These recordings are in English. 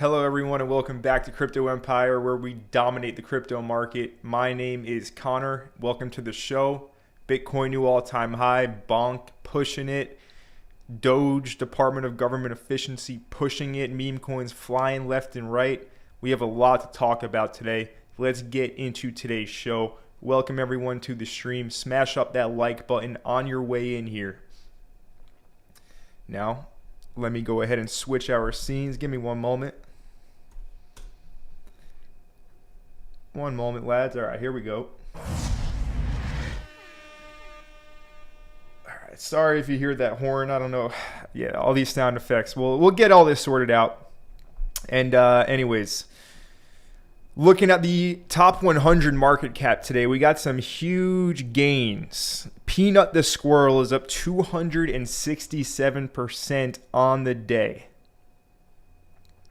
Hello everyone and welcome back to Crypto Empire, where we dominate the crypto market. My name is Connor. Welcome to the show. Bitcoin new all-time high, BONK pushing it, Doge, Department of Government Efficiency pushing it, Memecoins flying left and right. We have a lot to talk about today. Let's get into today's show. Welcome everyone to the stream. Smash up that like button on your way in here. Now, let me go ahead and switch our scenes. Give me one moment. One moment, lads. All right, here we go. All right, sorry if you hear that horn. I don't know. Yeah, all these sound effects. We'll get all this sorted out. And anyways, looking at the top 100 market cap today, we got some huge gains. Peanut the Squirrel is up 267% on the day,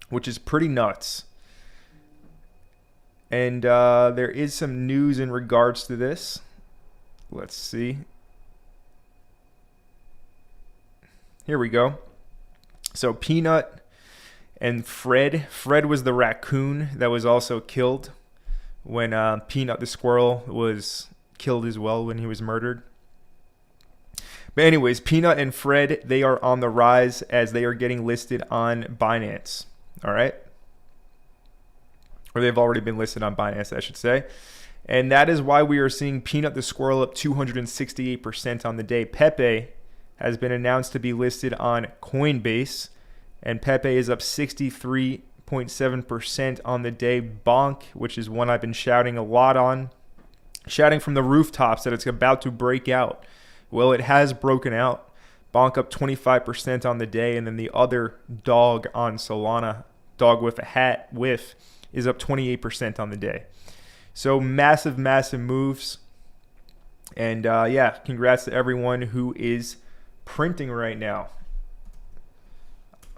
which is pretty nuts. And there is some news in regards to this. Let's see. Here we go. So Peanut and Fred. Fred was the raccoon that was also killed when Peanut the Squirrel was killed as well when he was murdered. But anyways, Peanut and Fred, they are on the rise as they are getting listed on Binance. All right. Or they've already been listed on Binance, I should say. And that is why we are seeing Peanut the Squirrel up 268% on the day. Pepe has been announced to be listed on Coinbase, and Pepe is up 63.7% on the day. BONK, which is one I've been shouting a lot on, shouting from the rooftops that it's about to break out. Well, it has broken out. BONK up 25% on the day, and then the other dog on Solana, dog with a hat with, is up 28% on the day. So massive moves. And yeah, congrats to everyone who is printing right now.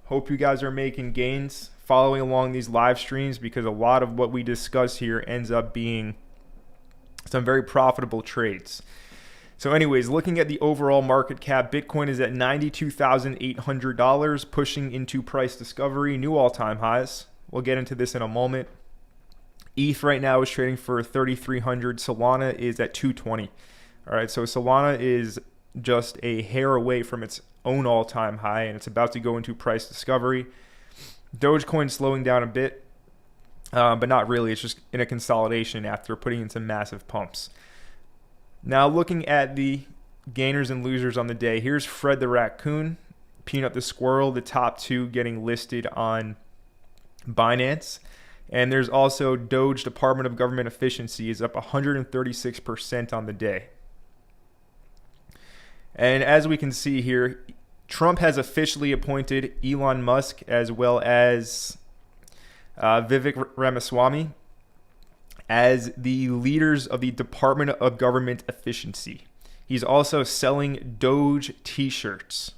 Hope you guys are making gains, following along these live streams, because a lot of what we discuss here ends up being some very profitable trades. So anyways, looking at the overall market cap, Bitcoin is at $92,800, pushing into price discovery, new all-time highs. We'll get into this in a moment. ETH right now is trading for 3,300. Solana is at 220. All right, so Solana is just a hair away from its own all-time high, and it's about to go into price discovery. Dogecoin slowing down a bit, but not really. It's just in a consolidation after putting in some massive pumps. Now looking at the gainers and losers on the day, here's Fred the Raccoon, Peanut the Squirrel, the top two getting listed on Binance. And there's also Doge, Department of Government Efficiency, is up 136% on the day. And as we can see here, Trump has officially appointed Elon Musk as well as Vivek Ramaswamy as the leaders of the Department of Government Efficiency. He's also selling Doge t-shirts.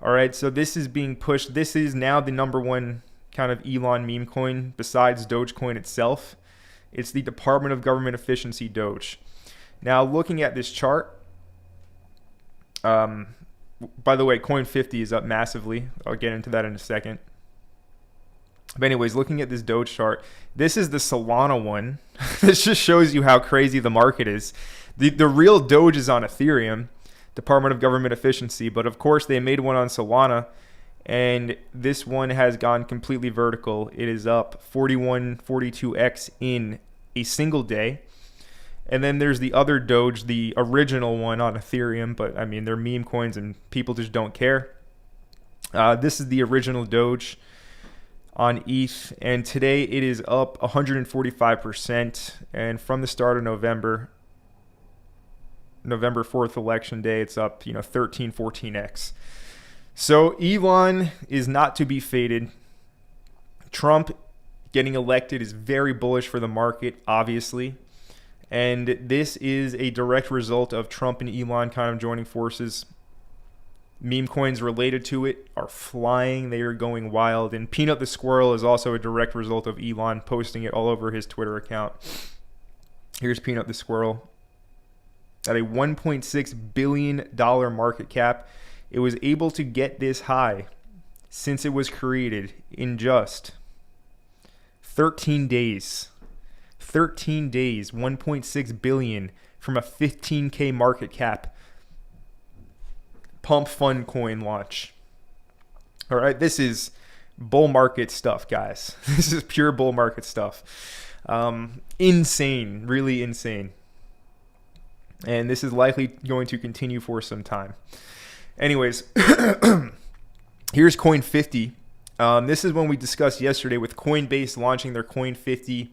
All right, so this is being pushed. This is now the number one kind of Elon meme coin besides Dogecoin itself. It's the Department of Government Efficiency Doge. Now looking at this chart, by the way, Coin 50 is up massively. I'll get into that in a second. But anyways, looking at this Doge chart, this is the Solana one. This just shows you how crazy the market is. The real Doge is on Ethereum, Department of Government Efficiency, but of course they made one on Solana, and this one has gone completely vertical. It is up 42x in a single day. And then there's the other Doge, the original one on Ethereum, but I mean, they're meme coins and people just don't care. This is the original Doge on ETH, and today it is up 145%. And from the start of November 4th election day, it's up 14x. So Elon is not to be faded. Trump getting elected is very bullish for the market, obviously. And this is a direct result of Trump and Elon kind of joining forces. Meme coins related to it are flying. They are going wild. And Peanut the Squirrel is also a direct result of Elon posting it all over his Twitter account. Here's Peanut the Squirrel at a $1.6 billion market cap. It was able to get this high since it was created in just 13 days. 13 days, 1.6 billion from a 15K market cap. Pump fund coin launch. All right, this is bull market stuff, guys. This is pure bull market stuff. Insane, really insane. And this is likely going to continue for some time. Anyways, here's Coin 50. This is one we discussed yesterday with Coinbase launching their Coin 50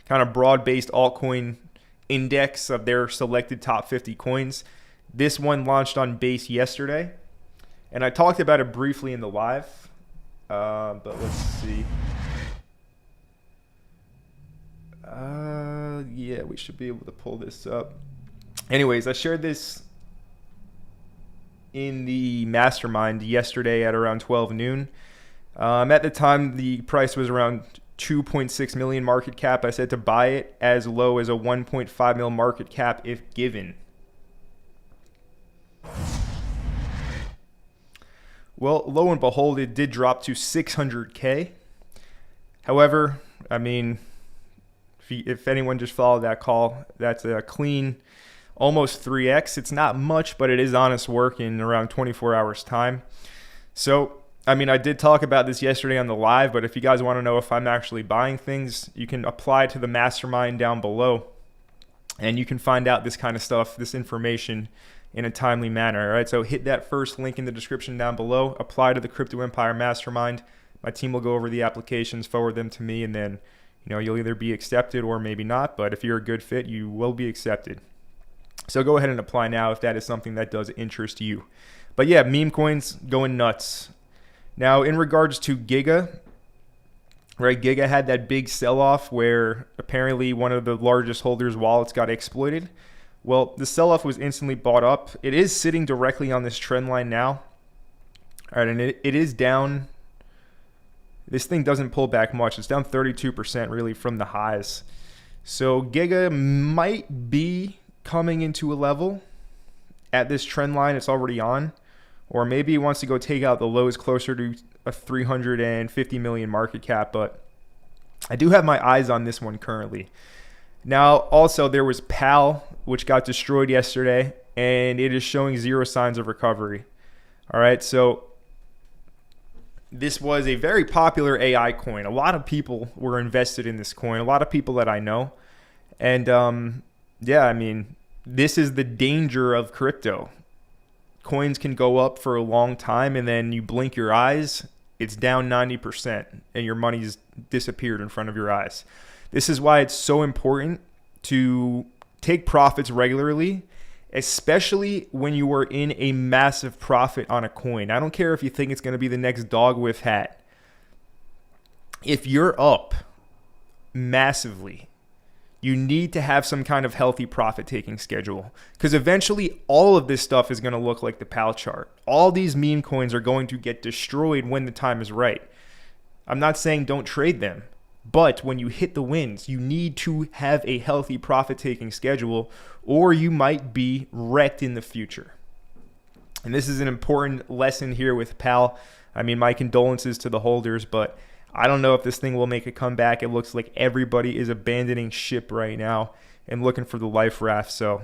kind of broad-based altcoin index of their selected top 50 coins. This one launched on Base yesterday, and I talked about it briefly in the live, but let's see. Yeah, we should be able to pull this up. Anyways, I shared this in the mastermind yesterday at around 12 noon. At the time, the price was around 2.6 million market cap. I said to buy it as low as a 1.5 mil market cap if given. Well, lo and behold, it did drop to 600K. However, I mean, if anyone just followed that call, that's a clean almost 3x. It's not much, but it is honest work in around 24 hours time. So, I mean, I did talk about this yesterday on the live, but if you guys want to know if I'm actually buying things, you can apply to the mastermind down below, and you can find out this kind of stuff, this information in a timely manner. All right, so hit that first link in the description down below, apply to the Crypto Empire Mastermind. My team will go over the applications, forward them to me, and then you'll either be accepted or maybe not, but if you're a good fit, you will be accepted. So go ahead and apply now if that is something that does interest you. But yeah, Memecoins going nuts. Now, in regards to Giga, right, Giga had that big sell-off where apparently one of the largest holders' wallets got exploited. Well, the sell-off was instantly bought up. It is sitting directly on this trend line now. All right, and it is down. This thing doesn't pull back much. It's down 32% really from the highs. So Giga might be coming into a level at this trend line it's already on, or maybe he wants to go take out the lows closer to a 350 million market cap, but I do have my eyes on this one currently. Now, also there was PAL, which got destroyed yesterday, and it is showing zero signs of recovery. All right, so this was a very popular AI coin. A lot of people were invested in this coin, a lot of people that I know. And yeah, I mean, this is the danger of crypto. Coins can go up for a long time, and then you blink your eyes, it's down 90%, and your money's disappeared in front of your eyes. This is why it's so important to take profits regularly, especially when you are in a massive profit on a coin. I don't care if you think it's going to be the next dog with hat. If you're up massively, you need to have some kind of healthy profit-taking schedule, because eventually all of this stuff is going to look like the PAL chart. All these meme coins are going to get destroyed when the time is right. I'm not saying don't trade them, but when you hit the wins, you need to have a healthy profit-taking schedule, or you might be wrecked in the future. And this is an important lesson here with PAL. I mean, my condolences to the holders, but I don't know if this thing will make a comeback. It looks like everybody is abandoning ship right now and looking for the life raft. So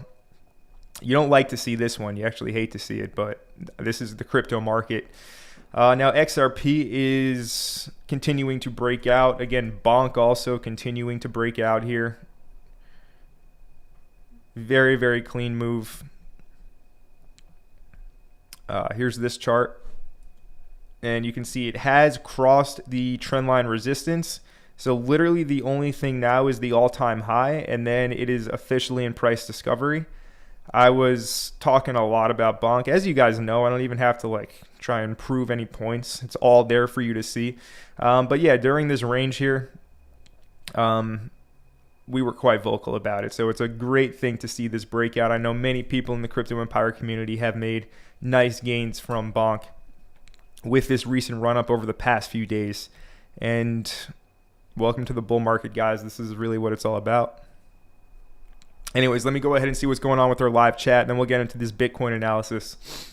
you don't like to see this one. You actually hate to see it, but this is the crypto market. Now XRP is continuing to break out. Again, BONK also continuing to break out here. Very, very clean move. Here's this chart. And you can see it has crossed the trendline resistance. So literally the only thing now is the all-time high, and then it is officially in price discovery. I was talking a lot about BONK. As you guys know, I don't even have to try and prove any points. It's all there for you to see. But yeah, during this range here, we were quite vocal about it. So it's a great thing to see this breakout. I know many people in the Crypto Empire community have made nice gains from BONK with this recent run up over the past few days. And welcome to the bull market, guys. This is really what it's all about. Anyways, let me go ahead and see what's going on with our live chat, and then we'll get into this Bitcoin analysis.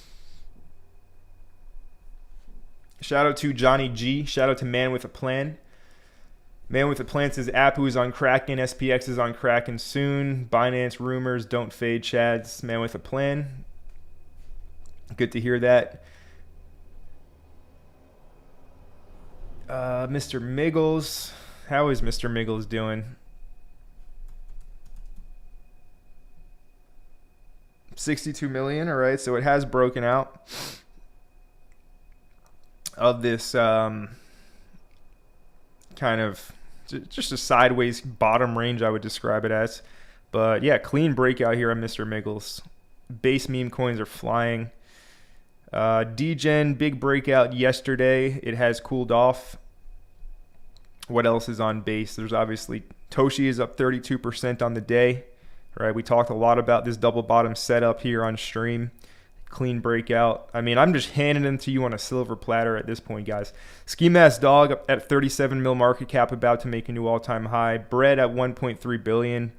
Shout out to Johnny G. Shout out to Man with a Plan. Man with the Plan says Apu is on Kraken, SPX is on Kraken soon. Binance rumors don't fade, Chads. Man with a Plan. Good to hear that. Mr. Miggles. How is Mr. Miggles doing? 62 million. All right, so it has broken out of this kind of just a sideways bottom range, I would describe it as. But yeah, clean breakout here on Mr. Miggles. Base meme coins are flying. Degen, big breakout yesterday. It has cooled off. What else is on base? There's obviously Toshi is up 32% on the day. Right, we talked a lot about this double bottom setup here on stream. Clean breakout. I mean, I'm just handing them to you on a silver platter at this point, guys. Ski Mask Dog up at 37 mil market cap, about to make a new all-time high. Bread at 1.3 billion.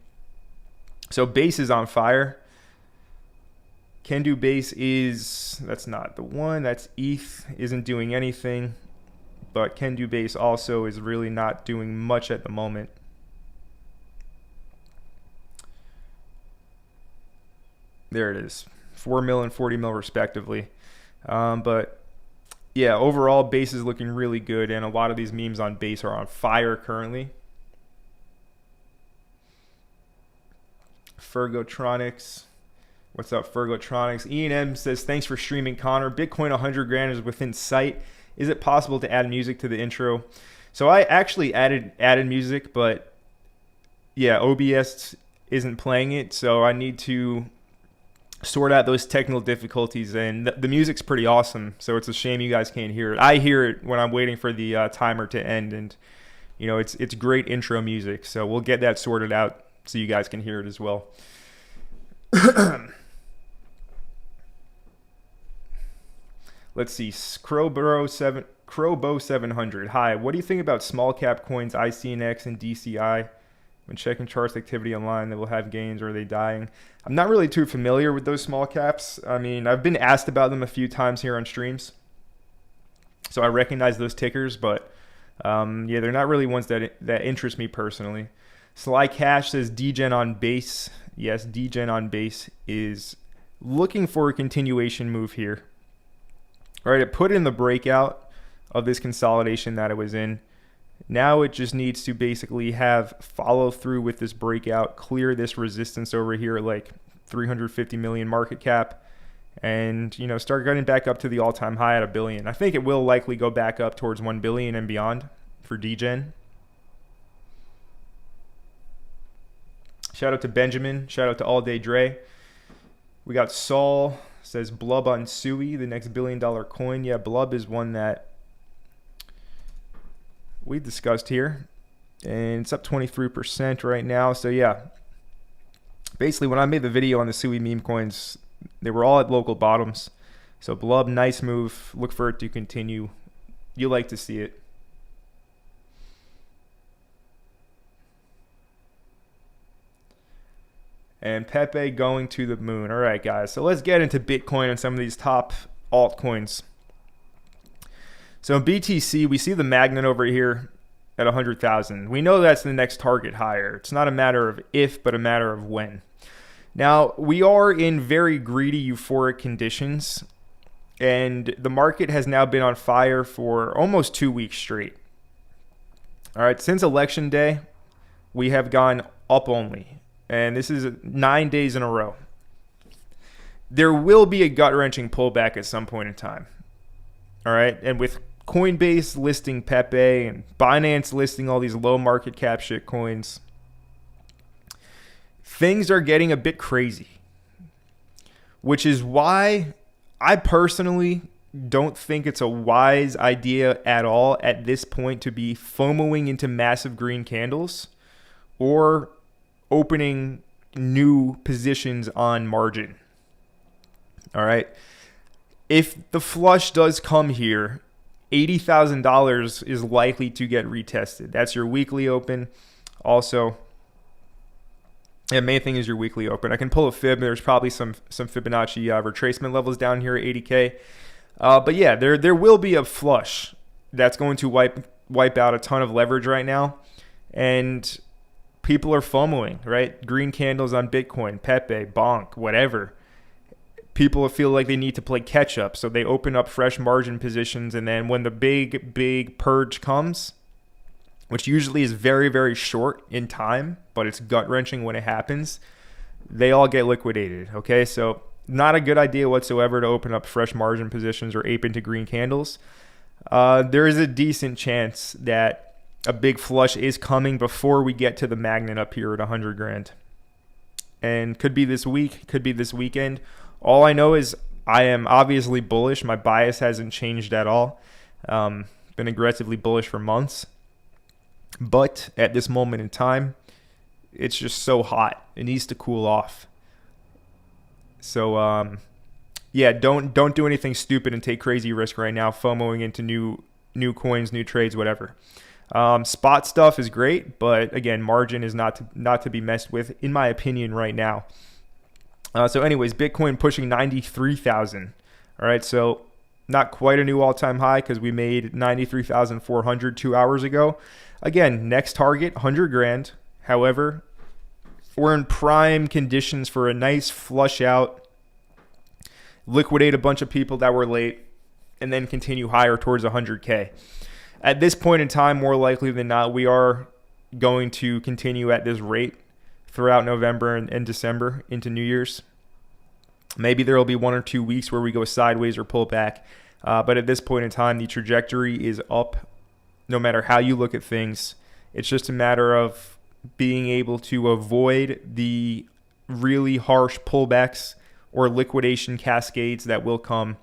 So base is on fire. Can do base is, that's not the one. That's ETH, isn't doing anything. But Can do base also is really not doing much at the moment. There it is. 4 mil and 40 mil respectively. But yeah, overall base is looking really good, and a lot of these memes on base are on fire currently. Fergotronics. What's up, Fergotronics? E&M says, thanks for streaming, Connor. Bitcoin 100 grand is within sight. Is it possible to add music to the intro? So I actually added music, but yeah, OBS isn't playing it, so I need to sort out those technical difficulties, and the music's pretty awesome, so it's a shame you guys can't hear it. I hear it when I'm waiting for the timer to end, and you know, it's great intro music, so we'll get that sorted out so you guys can hear it as well. Let's see, Crowbo 700. Hi, what do you think about small cap coins ICNX and DCI? When checking charts activity online, they will have gains, or are they dying? I'm not really too familiar with those small caps. I mean, I've been asked about them a few times here on streams, so I recognize those tickers, but yeah, they're not really ones that interest me personally. Sly Cash says Degen on base. Yes, Degen on base is looking for a continuation move here. All right, it put in the breakout of this consolidation that it was in. Now it just needs to basically have follow through with this breakout, clear this resistance over here at like 350 million market cap, and you know, start getting back up to the all-time high at $1 billion. I think it will likely go back up towards 1 billion and beyond for Degen. Shout out to Benjamin. Shout out to All Day Dre. We got Saul says Blub on Sui, the next $1 billion coin. Yeah, Blub is one that we discussed here, and it's up 23% right now. So yeah, basically when I made the video on the Sui meme coins, they were all at local bottoms. So Blub, nice move. Look for it to continue. You like to see it. And Pepe going to the moon. All right, guys. So let's get into Bitcoin and some of these top altcoins. So in BTC, we see the magnet over here at 100,000. We know that's the next target higher. It's not a matter of if, but a matter of when. Now, we are in very greedy, euphoric conditions, and the market has now been on fire for almost 2 weeks straight. All right, since election day, we have gone up only, and this is 9 days in a row. There will be a gut-wrenching pullback at some point in time. All right, and with Coinbase listing Pepe and Binance listing all these low market cap shit coins, things are getting a bit crazy, which is why I personally don't think it's a wise idea at all at this point to be FOMOing into massive green candles or opening new positions on margin. All right. If the flush does come here, $80,000 is likely to get retested. That's your weekly open. Also, the main thing is your weekly open. I can pull a fib. There's probably some Fibonacci retracement levels down here at 80K. But yeah, there will be a flush that's going to wipe out a ton of leverage right now. And people are FOMOing, right? Green candles on Bitcoin, Pepe, BONK, whatever. People feel like they need to play catch up, so they open up fresh margin positions, and then when the big purge comes, which usually is very, very short in time, but it's gut-wrenching when it happens, they all get liquidated, okay? So not a good idea whatsoever to open up fresh margin positions or ape into green candles. There is a decent chance that a big flush is coming before we get to the magnet up here at 100 grand. And could be this week, could be this weekend. All I know is I am obviously bullish. My bias hasn't changed at all. Been aggressively bullish for months. But at this moment in time, it's just so hot. It needs to cool off. So, yeah, don't do anything stupid and take crazy risk right now, FOMOing into new coins, new trades, whatever. Spot stuff is great, but again, margin is not to be messed with, in my opinion, right now. So anyways, Bitcoin pushing 93,000. All right, so not quite a new all-time high because we made 93,400 2 hours ago. Again, next target, 100 grand. However, we're in prime conditions for a nice flush out, liquidate a bunch of people that were late, and then continue higher towards 100K. At this point in time, more likely than not, we are going to continue at this rate throughout November and December into New Year's. Maybe there will be 1 or 2 weeks where we go sideways or pull back. But at this point in time, the trajectory is up no matter how you look at things. It's just a matter of being able to avoid the really harsh pullbacks or liquidation cascades that will come.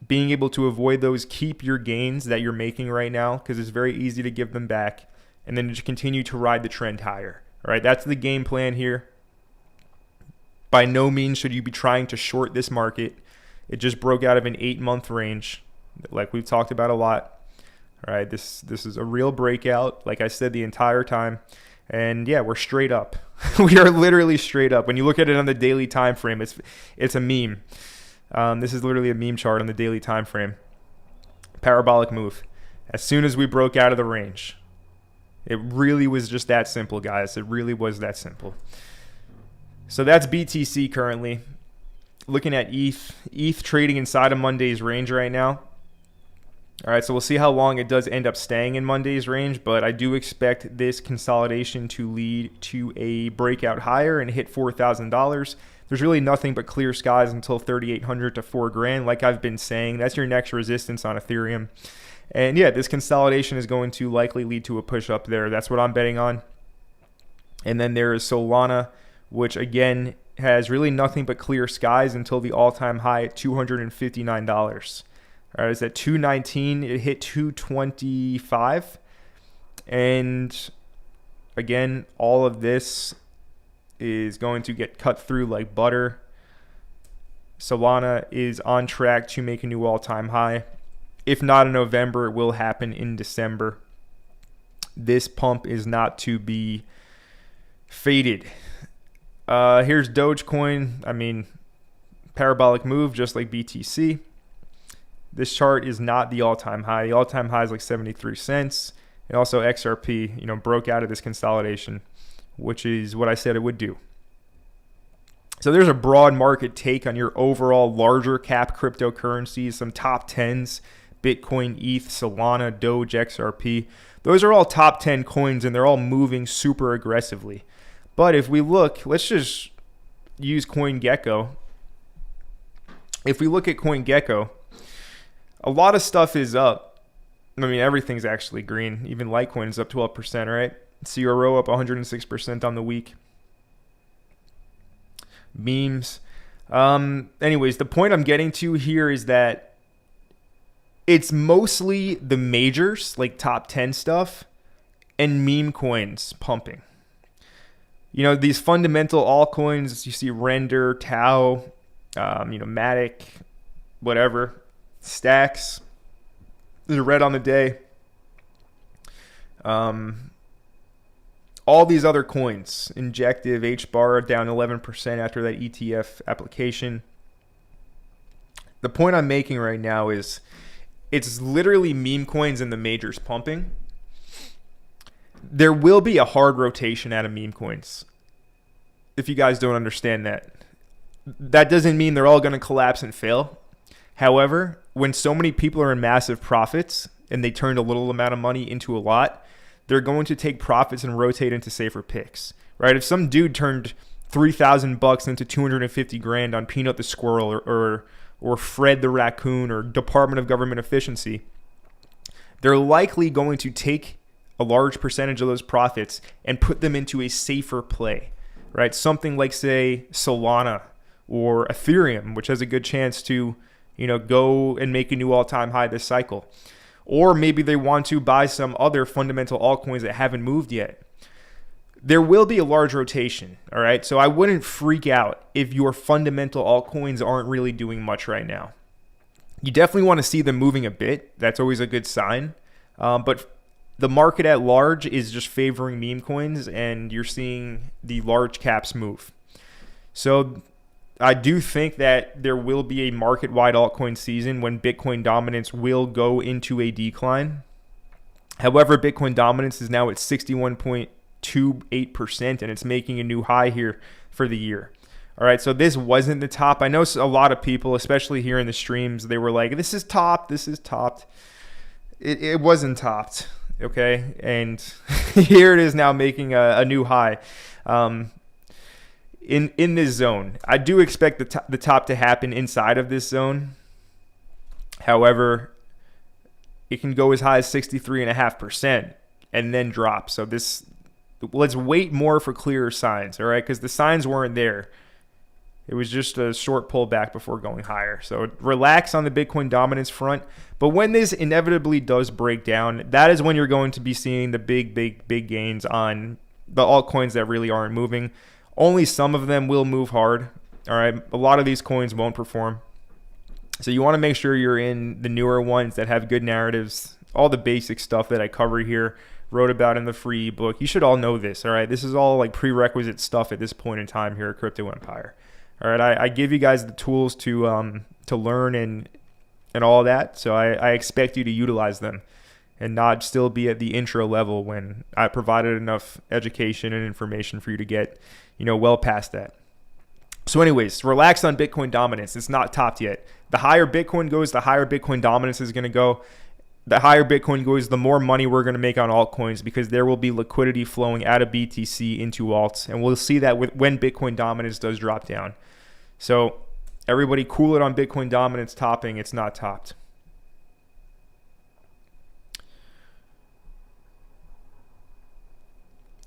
Being able to avoid those, keep your gains that you're making right now, because it's very easy to give them back, and then just continue to ride the trend higher. All right, that's the game plan here. By no means should you be trying to short this market. It just broke out of an 8-month range, like we've talked about a lot. All right, this is a real breakout, like I said the entire time. And yeah, we're straight up. We are literally straight up. When you look at it on the daily time frame, it's a meme. This is literally a meme chart on the daily time frame. Parabolic move. As soon as we broke out of the range. It really was just that simple, guys. It really was that simple. So that's BTC currently. Looking at ETH trading inside of Monday's range right now. All right, so we'll see how long it does end up staying in Monday's range, but I do expect this consolidation to lead to a breakout higher and hit $4,000. There's really nothing but clear skies until 3,800 to 4 grand. Like I've been saying, that's your next resistance on Ethereum. And yeah, this consolidation is going to likely lead to a push up there. That's what I'm betting on. And then there is Solana, which again has really nothing but clear skies until the all-time high at $259. All right, it's at 219. It hit 225. And again, all of this is going to get cut through like butter. Solana is on track to make a new all-time high. If not in November, it will happen in December. This pump is not to be faded. Here's Dogecoin. I mean, parabolic move just like BTC. This chart is not the all-time high. The all-time high is like 73 cents. And also XRP, broke out of this consolidation, which is what I said it would do. So there's a broad market take on your overall larger cap cryptocurrencies, some top 10s, Bitcoin, ETH, Solana, Doge, XRP. Those are all top 10 coins, and they're all moving super aggressively. But if we look, let's just use CoinGecko. If we look at CoinGecko, a lot of stuff is up. I mean, everything's actually green. Even Litecoin is up 12%, right? CRO up 106% on the week. Memes. Anyways, the point I'm getting to here is that it's mostly the majors, like top 10 stuff, and meme coins pumping. These fundamental altcoins, you see Render, Tau, Matic, whatever, Stacks, they're red on the day. All these other coins, Injective, HBAR down 11% after that ETF application. The point I'm making right now is it's literally meme coins and the majors pumping. there will be a hard rotation out of meme coins. If you guys don't understand that, that doesn't mean they're all going to collapse and fail. However, when so many people are in massive profits and they turned a little amount of money into a lot, they're going to take profits and rotate into safer picks, right? If some dude turned $3,000 into 250 grand on Peanut the Squirrel or Fred the Raccoon or Department of Government Efficiency, they're likely going to take a large percentage of those profits and put them into a safer play, right? Something like, say, Solana or Ethereum, which has a good chance to, go and make a new all-time high this cycle. Or maybe they want to buy some other fundamental altcoins that haven't moved yet. There will be a large rotation, all right? So I wouldn't freak out if your fundamental altcoins aren't really doing much right now. You definitely want to see them moving a bit. That's always a good sign. But the market at large is just favoring meme coins, and you're seeing the large caps move. So I do think that there will be a market-wide altcoin season when Bitcoin dominance will go into a decline. However, Bitcoin dominance is now at 61.28%, and it's making a new high here for the year. All right, so this wasn't the top. I know a lot of people, especially here in the streams, they were like, this is topped, this is topped. It wasn't topped, okay? And here it is now making a new high. In this zone, I do expect the top to happen inside of this zone. However, it can go as high as 63.5% and then drop. So let's wait more for clearer signs, all right? Because the signs weren't there. It was just a short pullback before going higher. So relax on the Bitcoin dominance front. But when this inevitably does break down, that is when you're going to be seeing the big gains on the altcoins that really aren't moving. Only some of them will move hard. All right. A lot of these coins won't perform. So you want to make sure you're in the newer ones that have good narratives, all the basic stuff that I cover here, wrote about in the free ebook. You should all know this. All right. This is all like prerequisite stuff at this point in time here at Crypto Empire. All right. I give you guys the tools to learn and all that. So I expect you to utilize them and not still be at the intro level when I provided enough education and information for you to get, well past that. So anyways, relax on Bitcoin dominance. It's not topped yet. The higher Bitcoin goes, the higher Bitcoin dominance is going to go. The higher Bitcoin goes, the more money we're going to make on altcoins because there will be liquidity flowing out of BTC into alts. And we'll see that when Bitcoin dominance does drop down. So everybody cool it on Bitcoin dominance topping. It's not topped.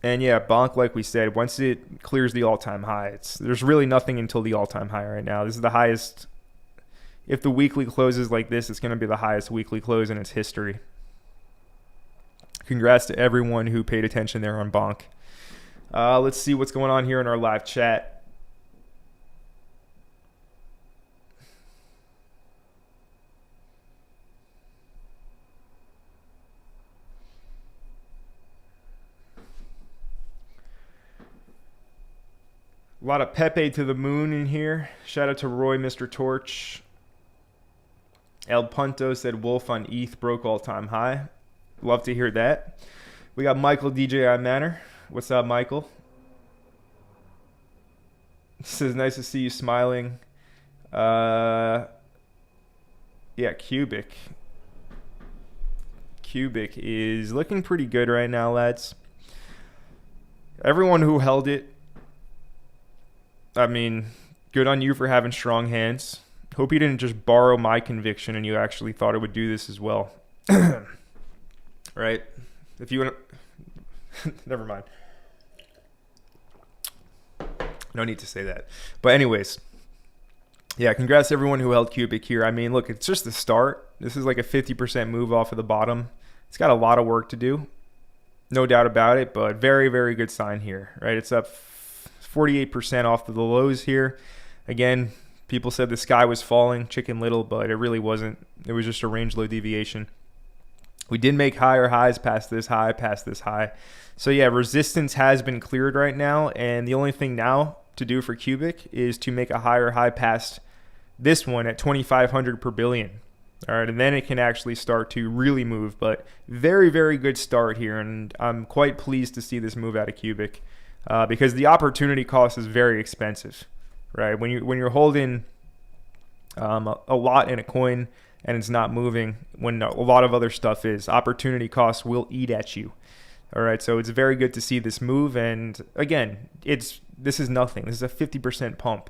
And yeah, BONK, like we said, once it clears the all-time high, there's really nothing until the all-time high right now. This is the highest. If the weekly closes like this, it's going to be the highest weekly close in its history. Congrats to everyone who paid attention there on BONK. Let's see what's going on here in our live chat. A lot of Pepe to the moon in here. Shout out to Roy, Mr. Torch. El Punto said Wolf on ETH broke all-time high. Love to hear that. We got Michael DJI Manor. What's up, Michael? Says nice to see you smiling. Yeah, Cubic. Cubic is looking pretty good right now, lads. Everyone who held it, I mean, good on you for having strong hands. Hope you didn't just borrow my conviction and you actually thought it would do this as well. Right? If you want to... Never mind. No need to say that. But anyways, yeah, congrats to everyone who held Cubic here. I mean, look, it's just the start. This is like a 50% move off of the bottom. It's got a lot of work to do. No doubt about it, but very, very good sign here, right? It's up 48% off of the lows here. Again, people said the sky was falling, Chicken Little, but it really wasn't. It was just a range low deviation. We did make higher highs past this high, past this high. So yeah, resistance has been cleared right now, and the only thing now to do for Cubic is to make a higher high past this one at 2,500 per billion. All right, and then it can actually start to really move. But very, very good start here, and I'm quite pleased to see this move out of Cubic because the opportunity cost is very expensive, right? When you're holding a lot in a coin and it's not moving, when a lot of other stuff is, opportunity costs will eat at you. All right, so it's very good to see this move, and again, this is nothing. This is a 50% pump.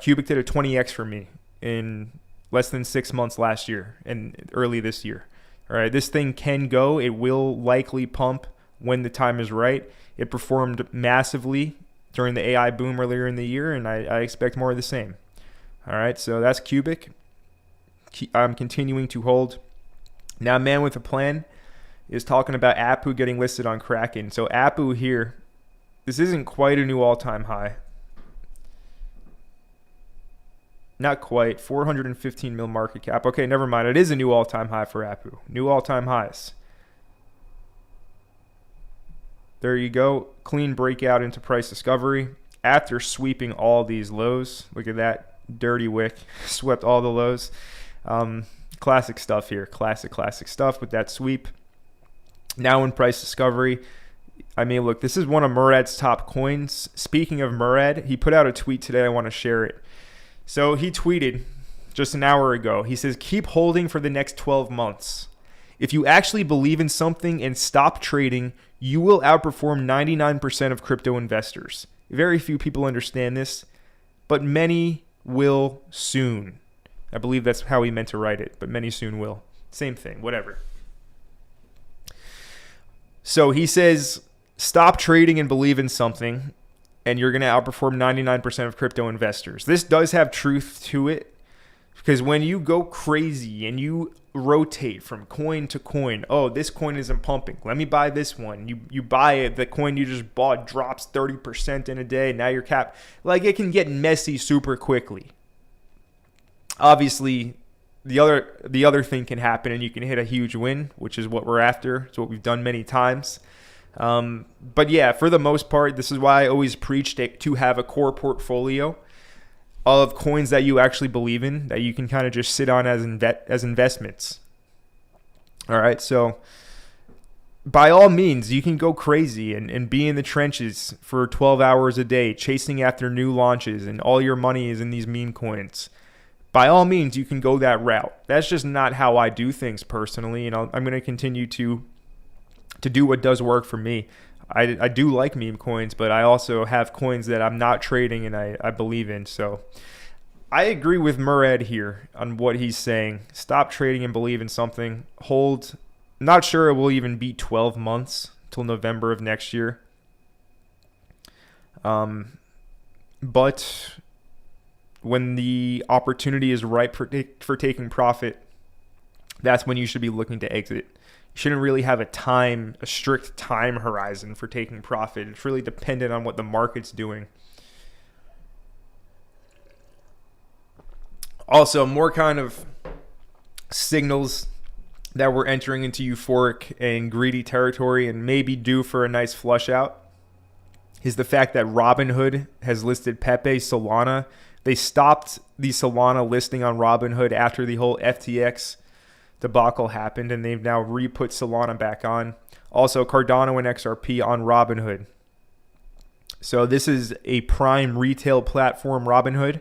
Cubic did a 20x for me in less than 6 months last year and early this year. All right, this thing can go. It will likely pump when the time is right. It performed massively during the AI boom earlier in the year, and I expect more of the same. All right, so that's Cubic. I'm continuing to hold. Now, Man with a Plan is talking about Apu getting listed on Kraken. So Apu here, this isn't quite a new all-time high. Not quite. 415 mil market cap. Okay, never mind. It is a new all-time high for Apu. New all-time highs. There you go. Clean breakout into price discovery after sweeping all these lows. Look at that. Dirty wick. Swept all the lows. Classic stuff here. Classic stuff with that sweep. Now in price discovery. I mean, look, this is one of Murad's top coins. Speaking of Murad, he put out a tweet today. I want to share it. So he tweeted just an hour ago. He says, keep holding for the next 12 months. If you actually believe in something and stop trading, you will outperform 99% of crypto investors. Very few people understand this, but many will soon. I believe that's how he meant to write it, but many soon will. Same thing, whatever. So he says, stop trading and believe in something, and you're going to outperform 99% of crypto investors. This does have truth to it, because when you go crazy and you rotate from coin to coin, oh, this coin isn't pumping, let me buy this one. You buy it, the coin you just bought drops 30% in a day, now you're capped. Like, it can get messy super quickly. Obviously, the other thing can happen, and you can hit a huge win, which is what we're after. It's what we've done many times. But yeah, for the most part, this is why I always preach to have a core portfolio of coins that you actually believe in, that you can kind of just sit on as investments. All right, so by all means, you can go crazy and be in the trenches for 12 hours a day, chasing after new launches, and all your money is in these meme coins. By all means, you can go that route. That's just not how I do things personally, and I'm going to continue to do what does work for me. I do like meme coins, but I also have coins that I'm not trading and I believe in. So I agree with Murad here on what he's saying. Stop trading and believe in something. Hold. Not sure it will even be 12 months till November of next year. But when the opportunity is right for taking profit, that's when you should be looking to exit. You shouldn't really have a strict time horizon for taking profit. It's really dependent on what the market's doing. Also, more kind of signals that we're entering into euphoric and greedy territory and maybe due for a nice flush out is the fact that Robinhood has listed Pepe Solana. They stopped the Solana listing on Robinhood after the whole FTX debacle happened, and they've now re-put Solana back on. Also, Cardano and XRP on Robinhood. So this is a prime retail platform, Robinhood,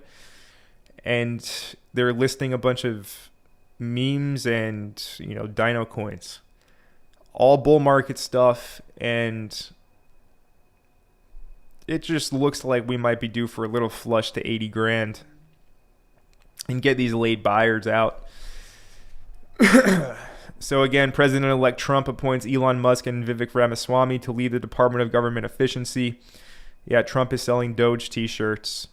and they're listing a bunch of memes and dino coins, all bull market stuff, and it just looks like we might be due for a little flush to 80 grand and get these late buyers out. So again, President-elect Trump appoints Elon Musk and Vivek Ramaswamy to lead the Department of Government Efficiency. Yeah, Trump is selling Doge t-shirts.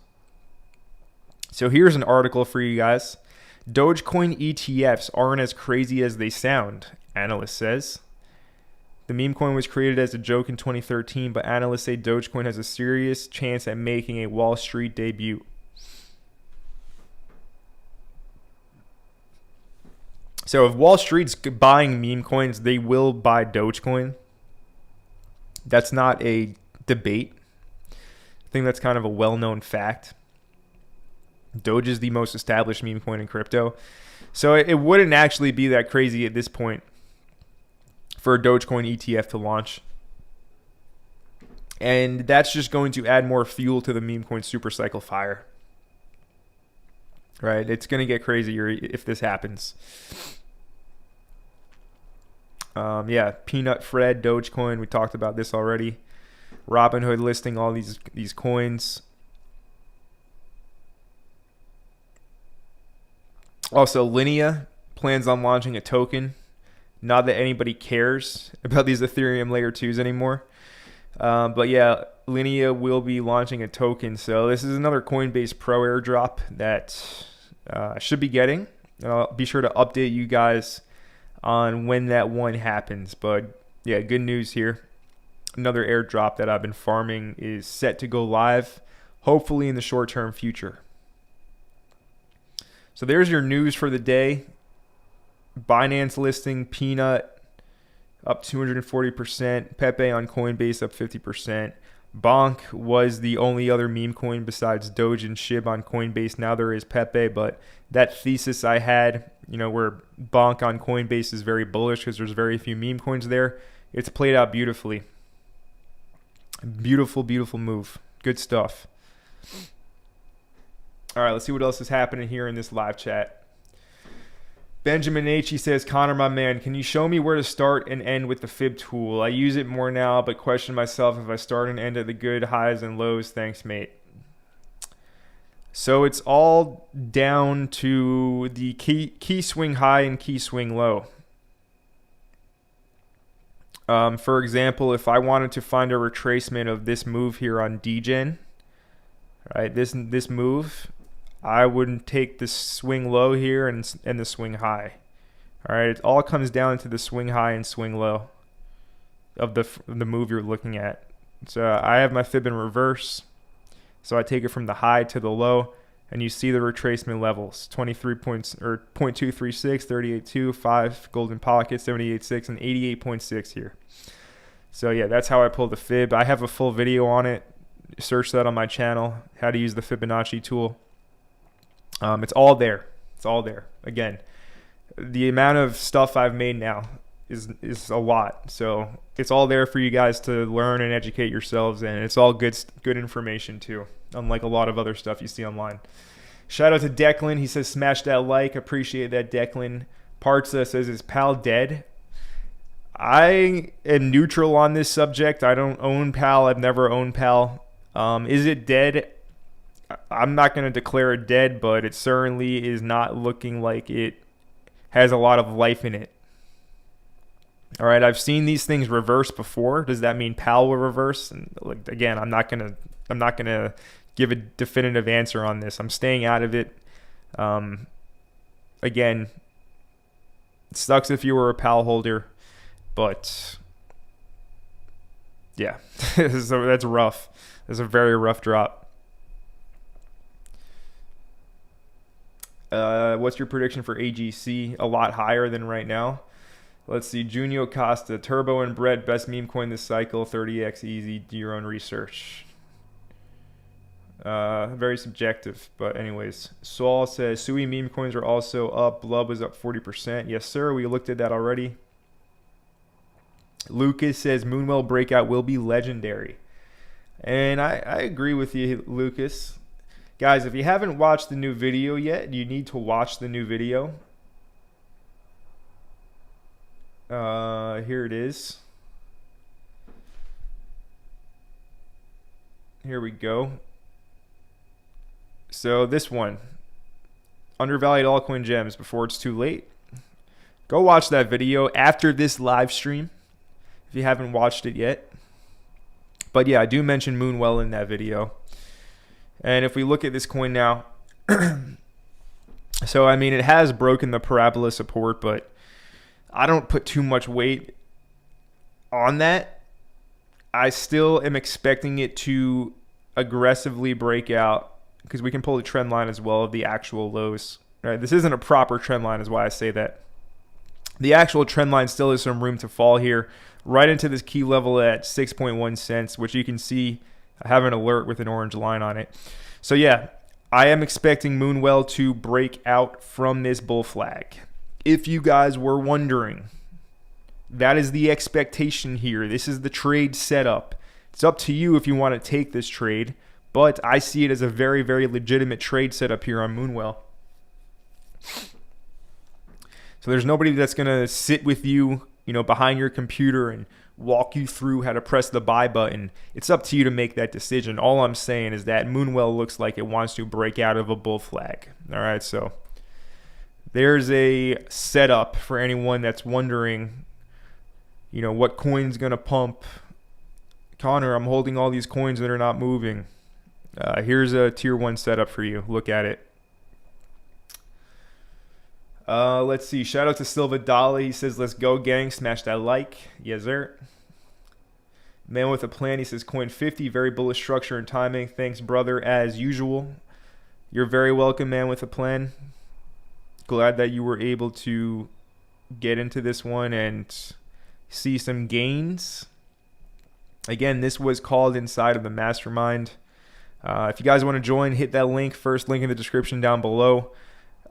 So here's an article for you guys. Dogecoin ETFs aren't as crazy as they sound, analyst says. The meme coin was created as a joke in 2013, but analysts say Dogecoin has a serious chance at making a Wall Street debut. So if Wall Street's buying meme coins, they will buy Dogecoin. That's not a debate. I think that's kind of a well-known fact. Doge is the most established meme coin in crypto. So it wouldn't actually be that crazy at this point for a Dogecoin ETF to launch. And that's just going to add more fuel to the meme coin supercycle fire. Right? It's going to get crazier if this happens. Yeah, Peanut Fred, Dogecoin. We talked about this already. Robinhood listing all these coins. Also, Linea plans on launching a token. Not that anybody cares about these Ethereum layer 2s anymore. But yeah, Linea will be launching a token. So this is another Coinbase Pro airdrop that I should be getting. I'll be sure to update you guys on when that one happens. But yeah, good news here. Another airdrop that I've been farming is set to go live, hopefully in the short-term future. So there's your news for the day. Binance listing, Peanut up 240%. Pepe on Coinbase up 50%. BONK was the only other meme coin besides Doge and SHIB on Coinbase. Now there is Pepe, but that thesis I had, where BONK on Coinbase is very bullish because there's very few meme coins there, it's played out beautifully. Beautiful, beautiful move. Good stuff. All right, let's see what else is happening here in this live chat. Benjamin H, he says, Connor, my man, can you show me where to start and end with the fib tool? I use it more now, but question myself if I start and end at the good highs and lows. Thanks, mate. So it's all down to the key swing high and key swing low. For example, if I wanted to find a retracement of this move here on DGen, right, this move, I would take the swing low here and the swing high. All right, it all comes down to the swing high and swing low of the move you're looking at. So I have my fib in reverse, so I take it from the high to the low, and you see the retracement levels: 23 points or 0.236, 38.2, 5 golden pocket, 78.6, and 88.6 here. So yeah, that's how I pull the fib. I have a full video on it. Search that on my channel, how to use the Fibonacci tool. It's all there. It's all there. Again, the amount of stuff I've made now is a lot. So it's all there for you guys to learn and educate yourselves, and it's all good information too, unlike a lot of other stuff you see online. Shout out to Declan. He says, smash that like. Appreciate that, Declan. Partsa says, is PAL dead? I am neutral on this subject. I don't own PAL. I've never owned PAL. Is it dead? I'm not going to declare it dead, but it certainly is not looking like it has a lot of life in it. All right, I've seen these things reverse before. Does that mean PAL will reverse? And again, I'm not gonna give a definitive answer on this. I'm staying out of it. Again, it sucks if you were a PAL holder, but yeah, so that's rough. That's a very rough drop. What's your prediction for AGC? A lot higher than right now. Let's see. Junio Costa, Turbo and Brett, best meme coin this cycle. 30x easy. Do your own research. Very subjective, but anyways. Saul says Sui meme coins are also up. Blub is up 40%. Yes, sir. We looked at that already. Lucas says Moonwell breakout will be legendary. And I agree with you, Lucas. Guys, if you haven't watched the new video yet, you need to watch the new video. Here it is. Here we go. So this one, undervalued altcoin gems before it's too late. Go watch that video after this live stream if you haven't watched it yet. But yeah, I do mention Moonwell in that video. And if we look at this coin now, so I mean, it has broken the parabola support, but I don't put too much weight on that. I still am expecting it to aggressively break out because we can pull the trend line as well of the actual lows. Right? This isn't a proper trend line is why I say that. The actual trend line still has some room to fall here right into this key level at 6.1 cents, which you can see I have an alert with an orange line on it. So yeah, I am expecting Moonwell to break out from this bull flag. If you guys were wondering, that is the expectation here. This is the trade setup. It's up to you if you want to take this trade, but I see it as a very, very legitimate trade setup here on Moonwell. So there's nobody that's going to sit with you, behind your computer and walk you through how to press the buy button. It's up to you to make that decision. All I'm saying is that Moonwell looks like it wants to break out of a bull flag. All right, so there's a setup for anyone that's wondering, what coin's going to pump. Connor, I'm holding all these coins that are not moving. Here's a tier 1 setup for you. Look at it. Let's see. Shout out to Silva Dolly. He says, let's go, gang. Smash that like. Yes, sir. Man with a plan. He says, coin 50. Very bullish structure and timing. Thanks, brother, as usual. You're very welcome, man with a plan. Glad that you were able to get into this one and see some gains. Again, this was called inside of the mastermind. If you guys want to join, hit that link. First link in the description down below.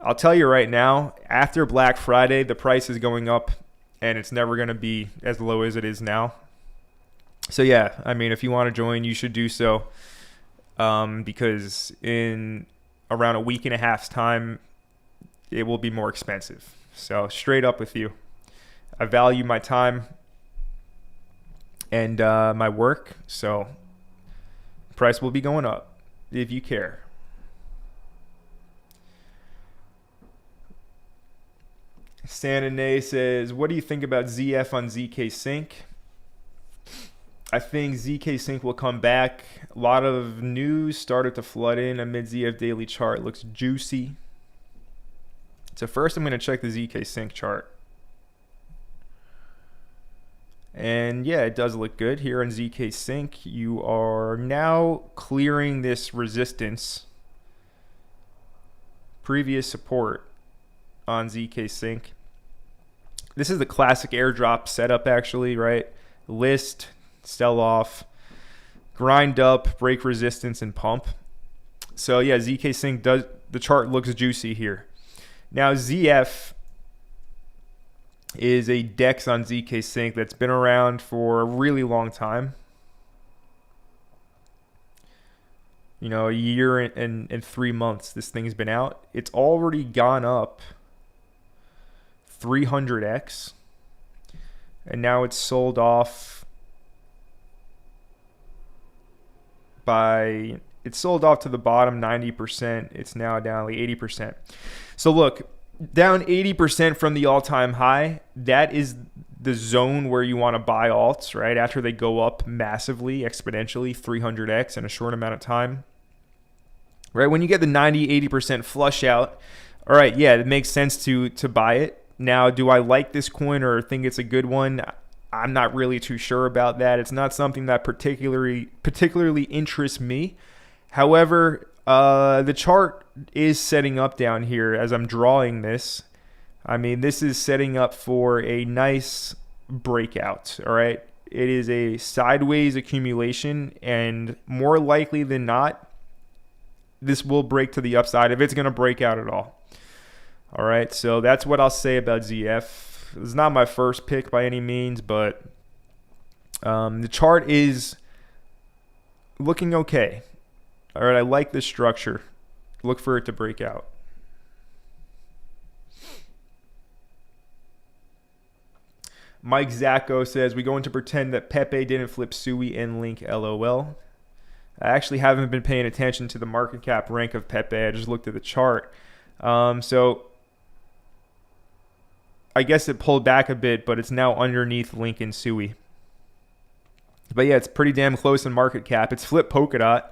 I'll tell you right now, after Black Friday, the price is going up, and it's never going to be as low as it is now. So yeah, if you want to join, you should do so, because in around a week and a half's time, it will be more expensive. So straight up with you, I value my time and my work, so price will be going up if you care. Sanane says, what do you think about ZF on ZK Sync? I think ZK Sync will come back. A lot of news started to flood in amid ZF daily chart. Looks juicy. So first I'm going to check the ZK Sync chart. And yeah, it does look good. Here on ZK Sync, you are now clearing this resistance. Previous support on ZK Sync. This is the classic airdrop setup, actually, right? List, sell off, grind up, break resistance, and pump. So yeah, ZK Sync does, the chart looks juicy here. Now ZF is a DEX on ZK Sync that's been around for a really long time. A year and 3 months this thing's been out. It's already gone up 300x, and now it's sold off to the bottom 90%. It's now down like 80%. So look, down 80% from the all-time high. That is the zone where you want to buy alts, right? After they go up massively, exponentially, 300x in a short amount of time, right? When you get the 90-80% flush out, all right, yeah, it makes sense to buy it. Now, do I like this coin or think it's a good one? I'm not really too sure about that. It's not something that particularly interests me. However, the chart is setting up down here as I'm drawing this. This is setting up for a nice breakout, all right? It is a sideways accumulation, and more likely than not, this will break to the upside if it's going to break out at all. All right, so that's what I'll say about ZF. It's not my first pick by any means, but the chart is looking okay. All right, I like this structure. Look for it to break out. Mike Zacco says, we going to pretend that Pepe didn't flip Sui and Link, LOL. I actually haven't been paying attention to the market cap rank of Pepe. I just looked at the chart. So I guess it pulled back a bit, but it's now underneath Link and Sui. But yeah, it's pretty damn close in market cap. It's flipped Polkadot.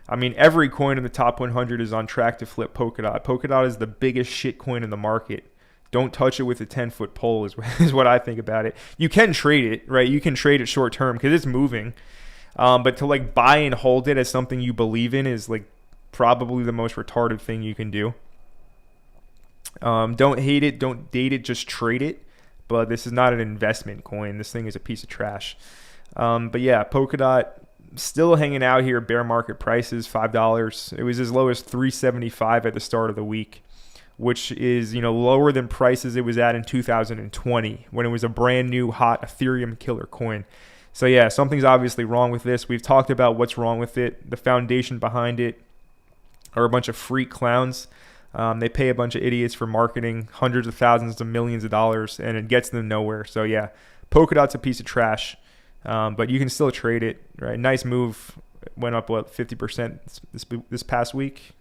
Every coin in the top 100 is on track to flip Polkadot. Polkadot is the biggest shit coin in the market. Don't touch it with a 10-foot pole is what I think about it. You can trade it, right? You can trade it short term because it's moving. But to buy and hold it as something you believe in is probably the most retarded thing you can do. Don't hate it, don't date it, just trade it. But this is not an investment coin. This thing is a piece of trash. But yeah, Polkadot, still hanging out here. Bear market prices, $5. It was as low as $3.75 at the start of the week, which is, lower than prices it was at in 2020 when it was a brand new hot Ethereum killer coin. So yeah, something's obviously wrong with this. We've talked about what's wrong with it. The foundation behind it are a bunch of freak clowns. They pay a bunch of idiots for marketing hundreds of thousands of millions of dollars, and it gets them nowhere. So yeah, Polkadot's a piece of trash, but you can still trade it, right? Nice move. Went up, 50% this past week?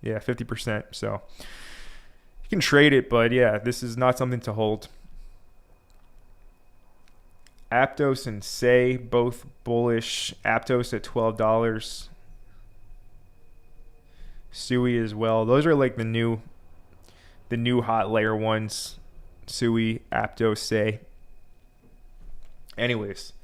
Yeah, 50%. So you can trade it, but yeah, this is not something to hold. Aptos and Say, both bullish. Aptos at $12. Sui as well. Those are like the new hot layer ones. Sui, Aptos, Say. Anyways.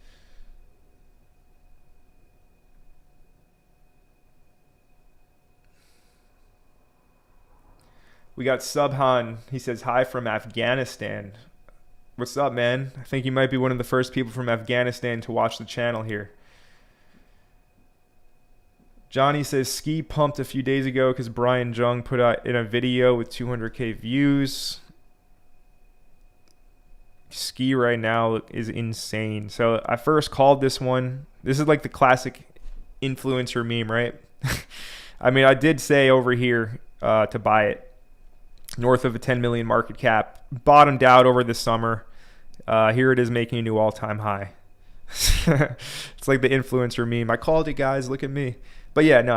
We got Subhan. He says hi from Afghanistan. What's up, man? I think you might be one of the first people from Afghanistan to watch the channel here. Johnny says Ski pumped a few days ago because Brian Jung put out in a video with 200K views. Ski right now is insane. So I first called this one. This is like the classic influencer meme, right? I mean, I did say over here to buy it. North of a 10 million market cap, bottomed out over the summer. Here it is making a new all-time high. It's like the influencer meme. I called it, guys. Look at me. But yeah, no,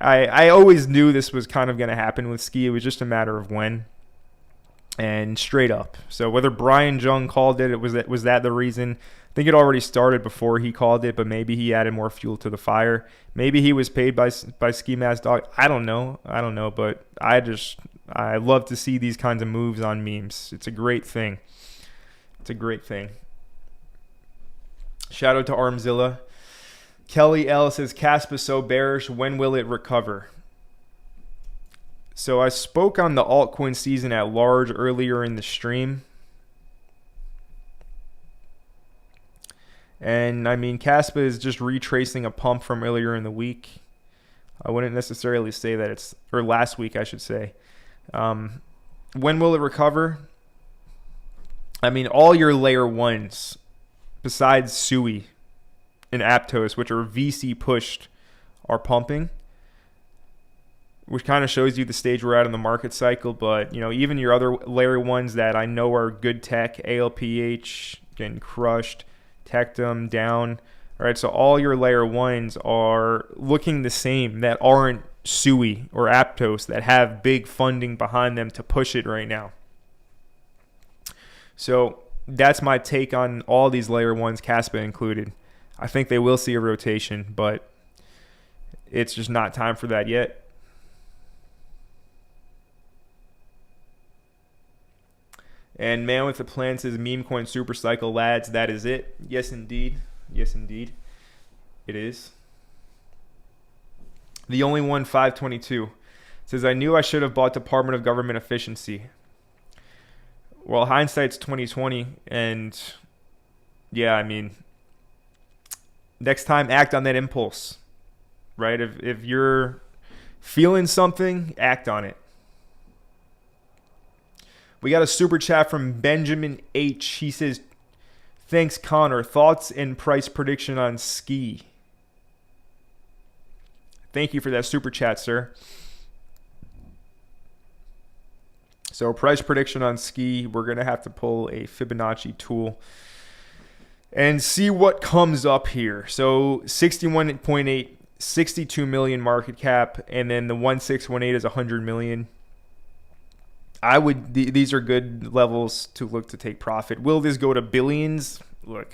I always knew this was kind of going to happen with Ski. It was just a matter of when. And straight up. So whether Brian Jung called it, was that the reason? I think it already started before he called it, but maybe he added more fuel to the fire. Maybe he was paid by Ski Mask Dog. I don't know, but I love to see these kinds of moves on memes. It's a great thing. Shout out to Armzilla. Kelly L says, Caspa so bearish. When will it recover? So I spoke on the altcoin season at large earlier in the stream. And I mean, Caspa is just retracing a pump from earlier in the week. I wouldn't necessarily say that or last week, I should say. When will it recover? I mean, all your layer ones, besides Sui and Aptos, which are VC pushed, are pumping, which kind of shows you the stage we're at in the market cycle. But, even your other layer ones that I know are good tech, ALPH getting crushed, Tectum down. All right, so all your layer ones are looking the same that aren't Sui or Aptos, that have big funding behind them to push it right now. So that's my take on all these layer ones, Caspa included. I think they will see a rotation, but it's just not time for that yet. And Man with the Plan says Memecoin super cycle, lads. That is it. Yes, indeed. Yes, indeed. It is. The only one, 522, says, I knew I should have bought Department of Government Efficiency. Well, hindsight's 2020, and yeah, I mean, next time act on that impulse, right? If you're feeling something, act on it. We got a super chat from Benjamin H. He says, thanks, Connor. Thoughts and price prediction on Ski. Thank you for that super chat, sir. So price prediction on Ski, we're going to have to pull a Fibonacci tool and see what comes up here. So 61.8, 62 million market cap, and then the 1618 is 100 million. These are good levels to look to take profit. Will this go to billions? Look,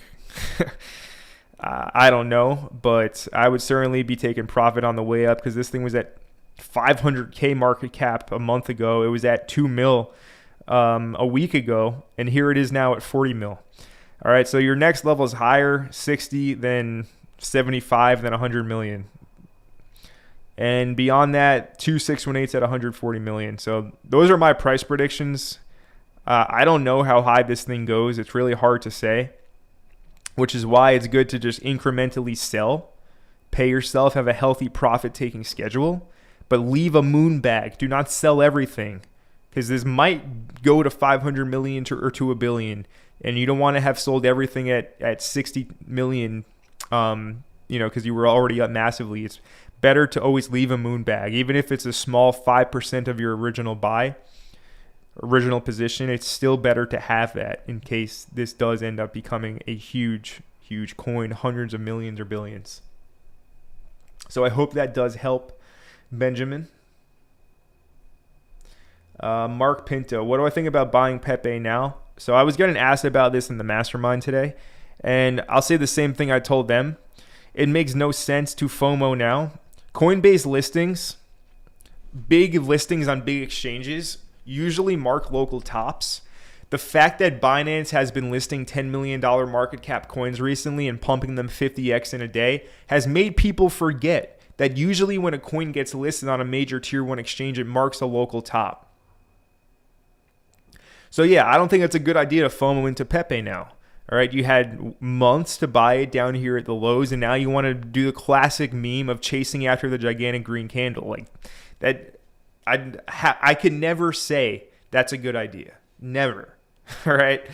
I don't know, but I would certainly be taking profit on the way up, because this thing was at 500K market cap a month ago. It was at 2 mil a week ago, and here it is now at 40 mil. All right, so your next level is higher, 60, then 75, then 100 million. And beyond that, 2618's at 140 million. So those are my price predictions. I don't know how high this thing goes. It's really hard to say, which is why it's good to just incrementally sell. pay yourself, have a healthy profit-taking schedule, but leave a moon bag. Do not sell everything, because this might go to 500 million or to a billion, and you don't want to have sold everything at 60 million, because you were already up massively. It's better to always leave a moon bag, even if it's a small 5% of your original position. It's still better to have that in case this does end up becoming a huge coin, hundreds of millions or billions. So I hope that does help, Benjamin. Mark Pinto, what do I think about buying Pepe now? So I was getting asked about this in the mastermind today, and I'll say the same thing I told them. It makes no sense to FOMO now. Coinbase listings, big listings on big exchanges, usually mark local tops. The fact that Binance has been listing $10 million market cap coins recently and pumping them 50x in a day has made people forget that usually when a coin gets listed on a major tier 1 exchange, it marks a local top. So yeah, I don't think it's a good idea to FOMO into Pepe now. All right, you had months to buy it down here at the lows, and now you want to do the classic meme of chasing after the gigantic green candle. Like that, I could never say that's a good idea. Never. All right,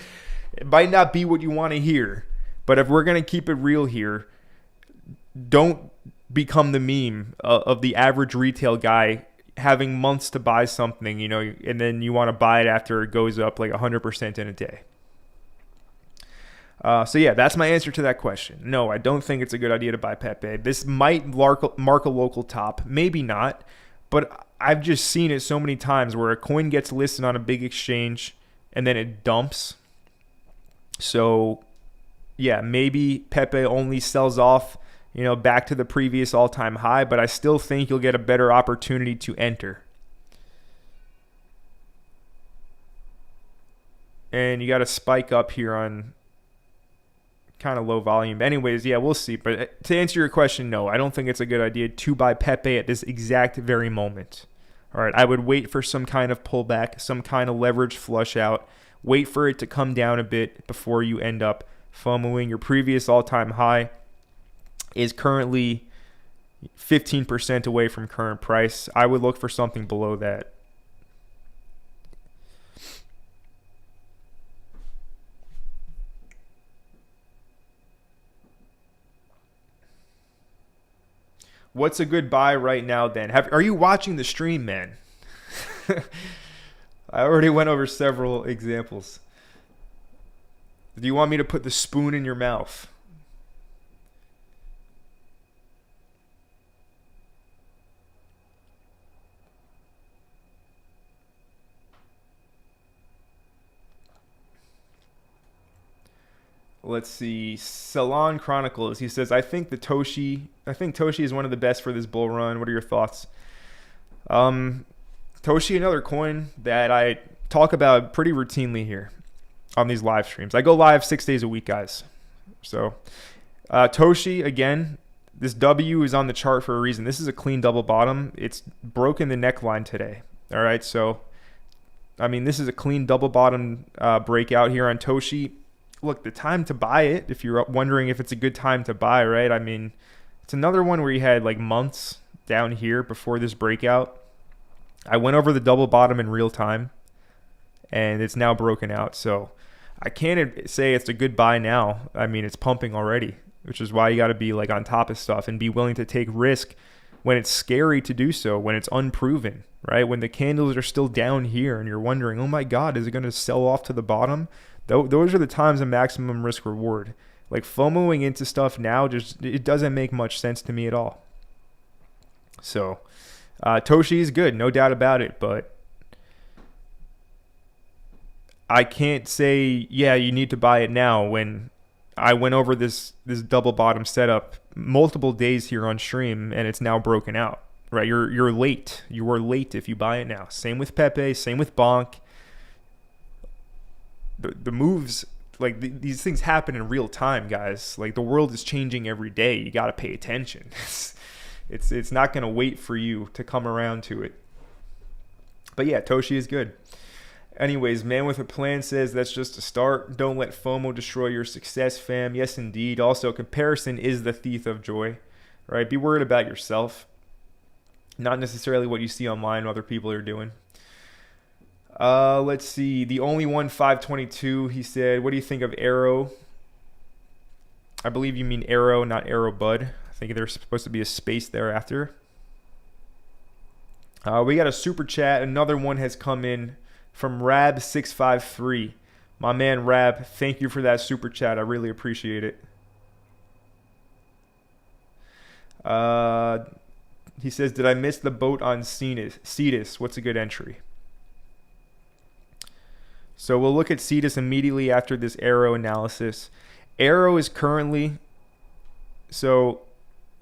it might not be what you want to hear, but if we're gonna keep it real here, don't become the meme of the average retail guy having months to buy something, and then you want to buy it after it goes up like 100% in a day. So yeah, that's my answer to that question. No, I don't think it's a good idea to buy Pepe. This might mark a local top, maybe not, but I've just seen it so many times where a coin gets listed on a big exchange and then it dumps. So yeah, maybe Pepe only sells off, back to the previous all-time high, but I still think you'll get a better opportunity to enter. And you got a spike up here on kind of low volume. Anyways, yeah, we'll see. But to answer your question, no, I don't think it's a good idea to buy Pepe at this exact very moment. All right, I would wait for some kind of pullback, some kind of leverage flush out. Wait for it to come down a bit before you end up FOMOing. Your previous all-time high is currently 15% away from current price. I would look for something below that. What's a good buy right now then? Are you watching the stream, man? I already went over several examples. Do you want me to put the spoon in your mouth? Let's see. Salon Chronicles. He says, I think Toshi is one of the best for this bull run. What are your thoughts? Toshi, another coin that I talk about pretty routinely here on these live streams. I go live 6 days a week, guys. So Toshi, again, this W is on the chart for a reason. This is a clean double bottom. It's broken the neckline today. All right. So, this is a clean double bottom breakout here on Toshi. Look, the time to buy it, if you're wondering if it's a good time to buy, right? It's another one where you had like months down here before this breakout. I went over the double bottom in real time, and it's now broken out. So I can't say it's a good buy now. It's pumping already, which is why you got to be like on top of stuff and be willing to take risk when it's scary to do so, when it's unproven, right? When the candles are still down here and you're wondering, oh my God, is it going to sell off to the bottom? Those are the times of maximum risk reward. Like FOMOing into stuff now, it doesn't make much sense to me at all. So Toshi is good, no doubt about it, but I can't say, yeah, you need to buy it now when I went over this double bottom setup multiple days here on stream and it's now broken out, right? You're late. You are late if you buy it now. Same with Pepe, same with BONK. The moves, like these things happen in real time, guys. Like the world is changing every day. You got to pay attention. It's not going to wait for you to come around to it. But yeah, Toshi is good. Anyways, Man with a Plan says that's just a start. Don't let FOMO destroy your success, fam. Yes, indeed. Also, comparison is the thief of joy. right? Be worried about yourself, not necessarily what you see online other people are doing. Let's see. The only one 522. He said, "What do you think of Arrow?" I believe you mean Arrow, not Arrow Bud. I think there's supposed to be a space there after. We got a super chat. Another one has come in from Rab653. My man Rab, thank you for that super chat. I really appreciate it. He says, "Did I miss the boat on Cetus? What's a good entry?" So we'll look at Cetus immediately after this Arrow analysis. Arrow is currently, so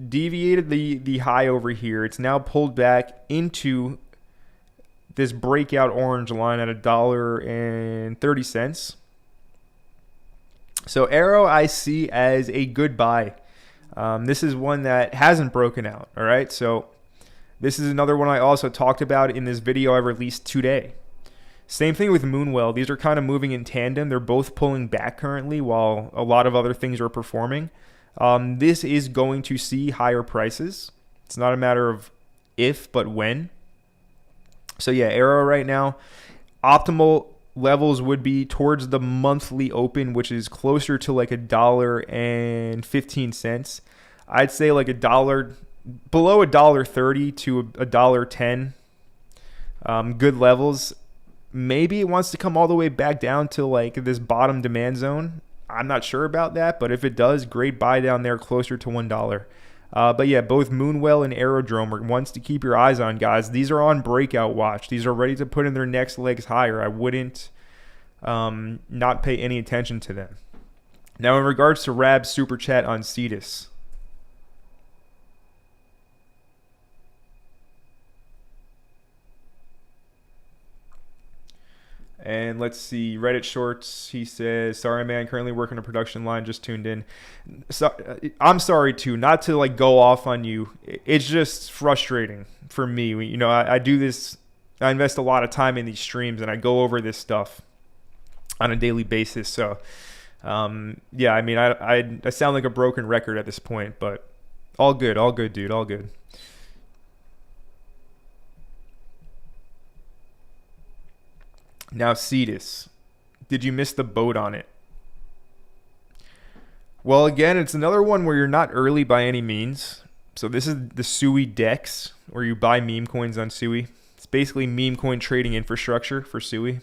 deviated the high over here. It's now pulled back into this breakout orange line at $1.30. So Arrow I see as a good buy. This is one that hasn't broken out. All right. So this is another one I also talked about in this video I released today. Same thing with Moonwell. These are kind of moving in tandem. They're both pulling back currently while a lot of other things are performing. This is going to see higher prices. It's not a matter of if, but when. So yeah, Arrow right now, optimal levels would be towards the monthly open, which is closer to like $1.15. I'd say like $1, below $1.30 to $1.10. Good levels. Maybe it wants to come all the way back down to like this bottom demand zone. I'm not sure about that, but if it does, great buy down there closer to $1. But yeah, both Moonwell and Aerodrome are ones to keep your eyes on, guys. These are on breakout watch. These are ready to put in their next legs higher. I wouldn't not pay any attention to them. Now, in regards to Rab's super chat on Cetus. And let's see, Reddit Shorts, he says, "Sorry, man, currently working a production line, just tuned in." So, I'm sorry, too, not to like go off on you. It's just frustrating for me. You know, I do this, I invest a lot of time in these streams, and I go over this stuff on a daily basis. So, yeah, I mean, I sound like a broken record at this point, but all good, dude, all good. Now, Cetus, did you miss the boat on it? Well, again, it's another one where you're not early by any means. So this is the Sui DEX, where you buy meme coins on Sui. It's basically meme coin trading infrastructure for Sui.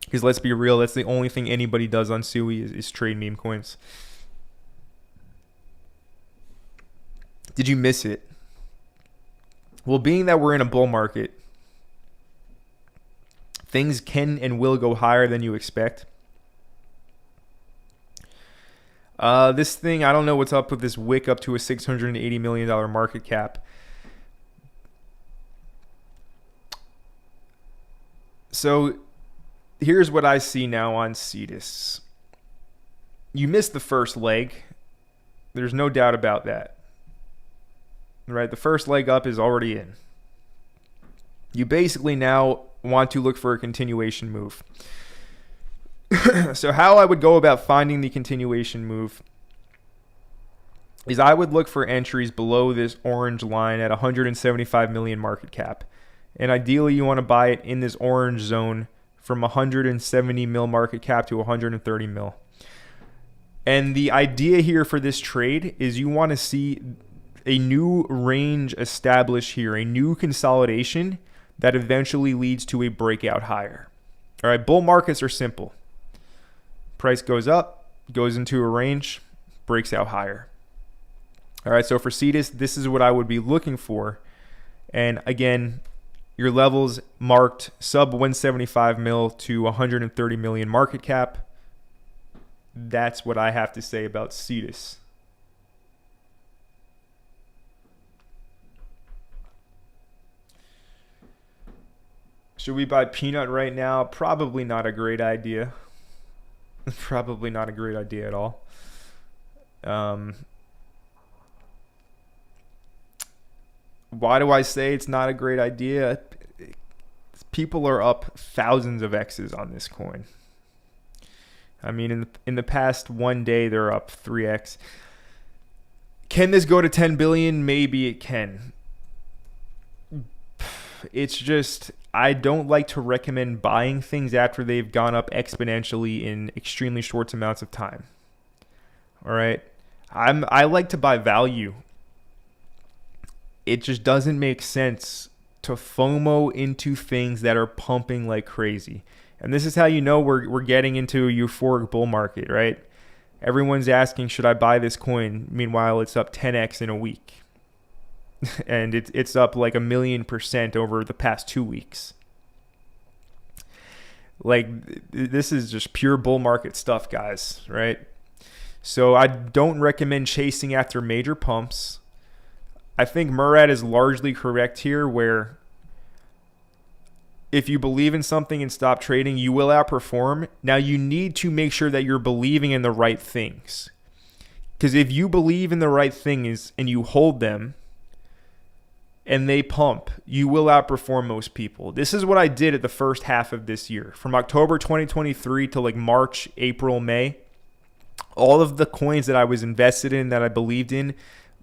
Because let's be real, that's the only thing anybody does on Sui is trade meme coins. Did you miss it? Well, being that we're in a bull market, things can and will go higher than you expect. This thing, I don't know what's up with this wick up to a $680 million market cap. So here's what I see now on Cetus. You missed the first leg. There's no doubt about that. Right? The first leg up is already in. You basically now want to look for a continuation move. So how I would go about finding the continuation move is I would look for entries below this orange line at 175 million market cap. And ideally you want to buy it in this orange zone from 170 mil market cap to 130 mil. And the idea here for this trade is you want to see a new range established here, a new consolidation that eventually leads to a breakout higher. All right, bull markets are simple. Price goes up, goes into a range, breaks out higher. All right, so for Cetus, this is what I would be looking for. And again, your levels marked sub 175 mil to 130 million market cap. That's what I have to say about Cetus. Should we buy Peanut right now? Probably not a great idea. Probably not a great idea at all. Why do I say it's not a great idea? People are up thousands of X's on this coin. I mean, in the past one day, they're up 3x. Can this go to 10 billion? Maybe it can. It's just, I don't like to recommend buying things after they've gone up exponentially in extremely short amounts of time. All right. I like to buy value. It just doesn't make sense to FOMO into things that are pumping like crazy. And this is how you know we're getting into a euphoric bull market, right? Everyone's asking, should I buy this coin? Meanwhile, it's up 10x in a week. And it's up like 1,000,000% over the past 2 weeks. Like, this is just pure bull market stuff, guys, right? So I don't recommend chasing after major pumps. I think Murad is largely correct here, where if you believe in something and stop trading, you will outperform. Now, you need to make sure that you're believing in the right things. Because if you believe in the right things and you hold them and they pump, you will outperform most people. This is what I did at the first half of this year. From October 2023 to like March, April, May, all of the coins that I was invested in, that I believed in,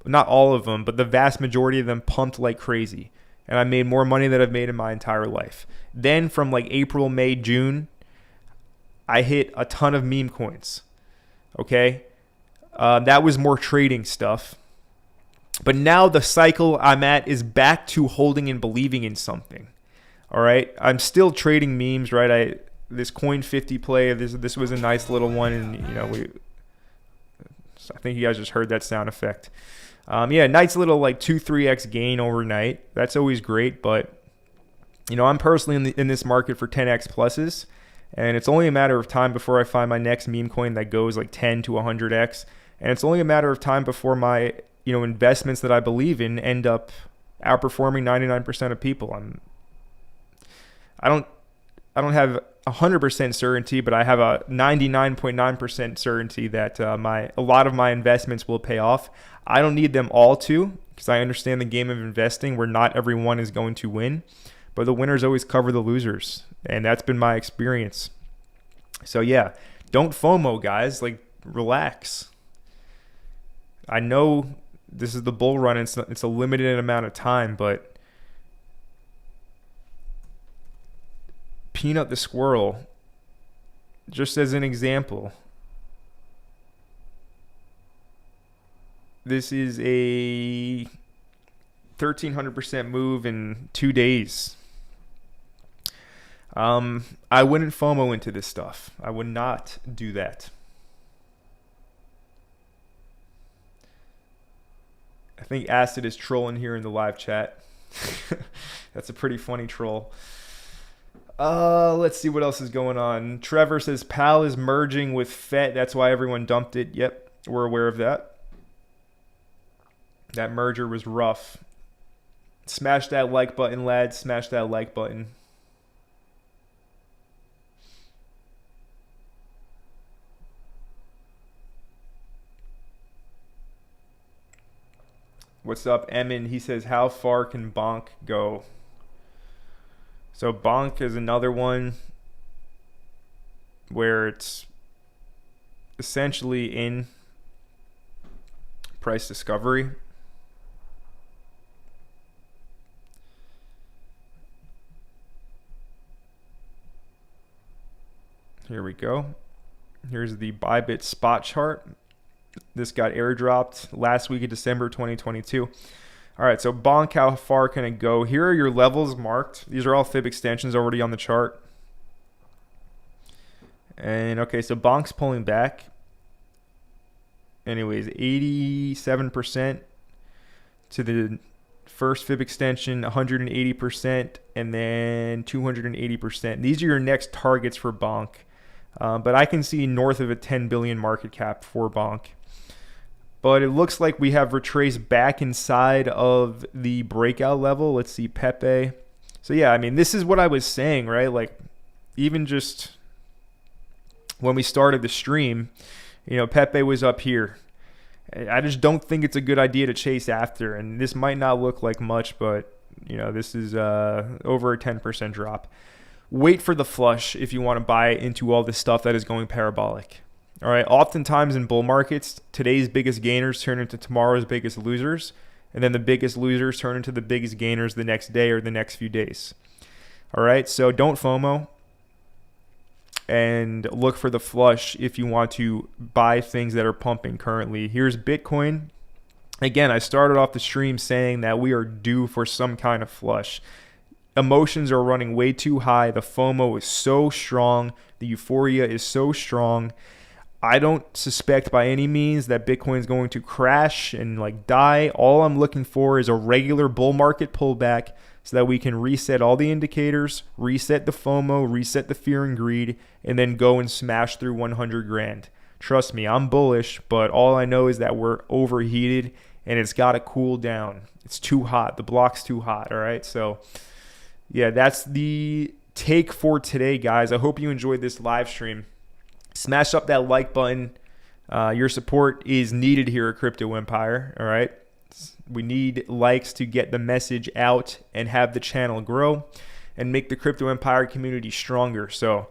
not all of them, but the vast majority of them pumped like crazy. And I made more money than I've made in my entire life. Then from like April, May, June, I hit a ton of meme coins. Okay? That was more trading stuff. But now the cycle I'm at is back to holding and believing in something. All right? I'm still trading memes, right? This Coin 50 play, this was a nice little one. And, you know, I think you guys just heard that sound effect. Yeah, nice little like 2-3x gain overnight. That's always great, but you know, I'm personally in this market for 10x pluses, and it's only a matter of time before I find my next meme coin that goes like 10 to 100x, and it's only a matter of time before my, you know, investments that I believe in end up outperforming 99% of people. I don't have 100% certainty, but I have a 99.9% certainty that a lot of my investments will pay off. I don't need them all to, because I understand the game of investing where not everyone is going to win, but the winners always cover the losers, and that's been my experience. So yeah, don't FOMO, guys. Like, relax. I know this is the bull run. It's a limited amount of time, but Peanut the Squirrel, just as an example, this is a 1,300% move in 2 days. I wouldn't FOMO into this stuff. I would not do that. I think Acid is trolling here in the live chat. That's a pretty funny troll. Let's see what else is going on. Trevor says PAL is merging with FET. That's why everyone dumped it. Yep, we're aware of that. That merger was rough. Smash that like button, lads. Smash that like button. What's up, Emin? He says, how far can BONK go? So BONK is another one where it's essentially in price discovery. Here we go. Here's the Bybit spot chart. This got airdropped last week of December 2022. All right, so BONK, how far can it go? Here are your levels marked. These are all fib extensions already on the chart. And okay, so BONK's pulling back. Anyways, 87% to the first fib extension, 180%, and then 280%. These are your next targets for BONK. But I can see north of a 10 billion market cap for BONK. But it looks like we have retraced back inside of the breakout level. Let's see, Pepe. So yeah, I mean, this is what I was saying, right? Like, even just when we started the stream, you know, Pepe was up here. I just don't think it's a good idea to chase after. And this might not look like much, but, you know, this is over a 10% drop. Wait for the flush if you want to buy into all this stuff that is going parabolic. All right. Oftentimes in bull markets, today's biggest gainers turn into tomorrow's biggest losers. And then the biggest losers turn into the biggest gainers the next day or the next few days. All right. So don't FOMO and look for the flush if you want to buy things that are pumping currently. Here's Bitcoin. Again, I started off the stream saying that we are due for some kind of flush. Emotions are running way too high. The FOMO is so strong. The euphoria is so strong. I don't suspect by any means that Bitcoin is going to crash and like die. All I'm looking for is a regular bull market pullback so that we can reset all the indicators, reset the FOMO, reset the fear and greed, and then go and smash through 100 grand. Trust me, I'm bullish, but all I know is that we're overheated and it's got to cool down. It's too hot. The block's too hot, all right? So, yeah, that's the take for today, guys. I hope you enjoyed this live stream. Smash up that like button. Your support is needed here at Crypto Empire, all right? We need likes to get the message out and have the channel grow and make the Crypto Empire community stronger. So,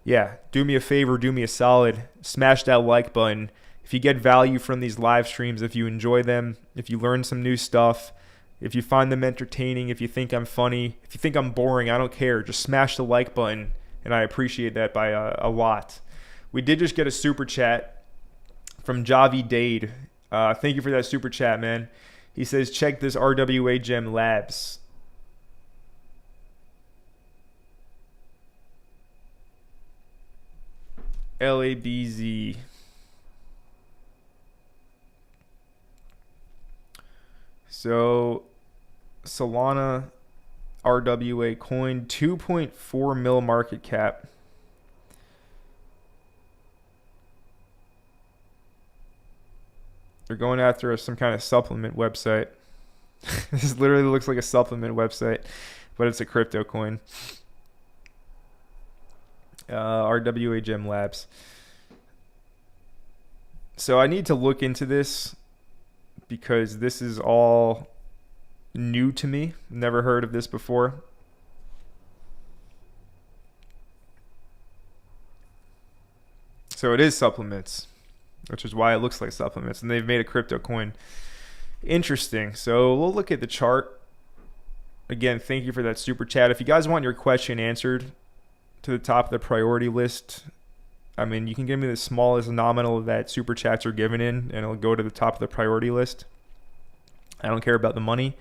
yeah, do me a favor, do me a solid. Smash that like button. If you get value from these live streams, if you enjoy them, if you learn some new stuff, if you find them entertaining, if you think I'm funny, if you think I'm boring, I don't care. Just smash the like button, and I appreciate that by a lot. We did just get a super chat from Javi Dade. Thank you for that super chat, man. He says, check this RWA Gem Labs. LABZ. So Solana RWA coin, 2.4 mil market cap. They're going after some kind of supplement website. This literally looks like a supplement website, but it's a crypto coin. RWA Gem Labs. So I need to look into this because this is all new to me. Never heard of this before. So it is supplements, which is why it looks like supplements, and they've made a crypto coin. Interesting. So we'll look at the chart. Again, thank you for that super chat. If you guys want your question answered to the top of the priority list, I mean, you can give me the smallest nominal that super chats are given in, and it'll go to the top of the priority list. I don't care about the money,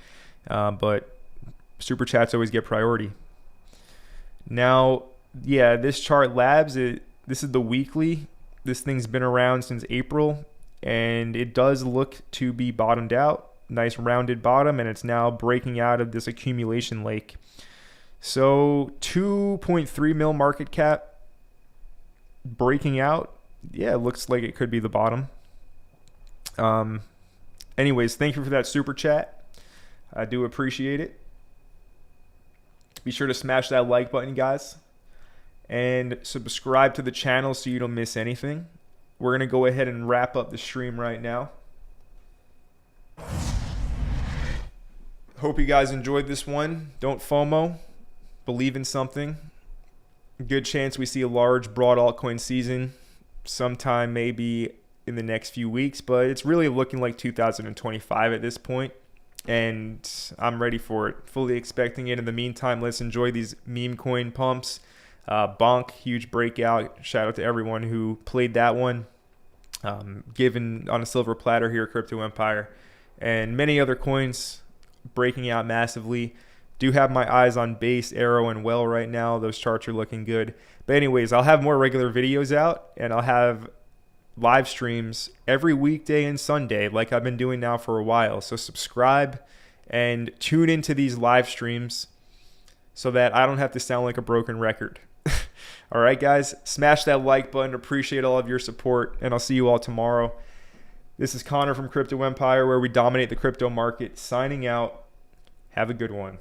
but super chats always get priority. Now, yeah, this chart labs, this is the weekly. This thing's been around since April, and it does look to be bottomed out. Nice rounded bottom, and it's now breaking out of this accumulation lake. So 2.3 mil market cap breaking out. Yeah, it looks like it could be the bottom. Anyways, thank you for that super chat. I do appreciate it. Be sure to smash that like button, guys, and subscribe to the channel so you don't miss anything. We're going to go ahead and wrap up the stream right now. Hope you guys enjoyed this one. Don't FOMO. Believe in something. Good chance we see a large, broad altcoin season sometime maybe in the next few weeks, but it's really looking like 2025 at this point, and I'm ready for it. Fully expecting it. In the meantime, let's enjoy these meme coin pumps. BONK, huge breakout. Shout out to everyone who played that one. Given on a silver platter here at Crypto Empire. And many other coins breaking out massively. Do have my eyes on Base, Arrow, and Well right now. Those charts are looking good. But anyways, I'll have more regular videos out, and I'll have live streams every weekday and Sunday like I've been doing now for a while. So subscribe and tune into these live streams so that I don't have to sound like a broken record. All right, guys, smash that like button. Appreciate all of your support, and I'll see you all tomorrow. This is Connor from Crypto Empire, where we dominate the crypto market. Signing out. Have a good one.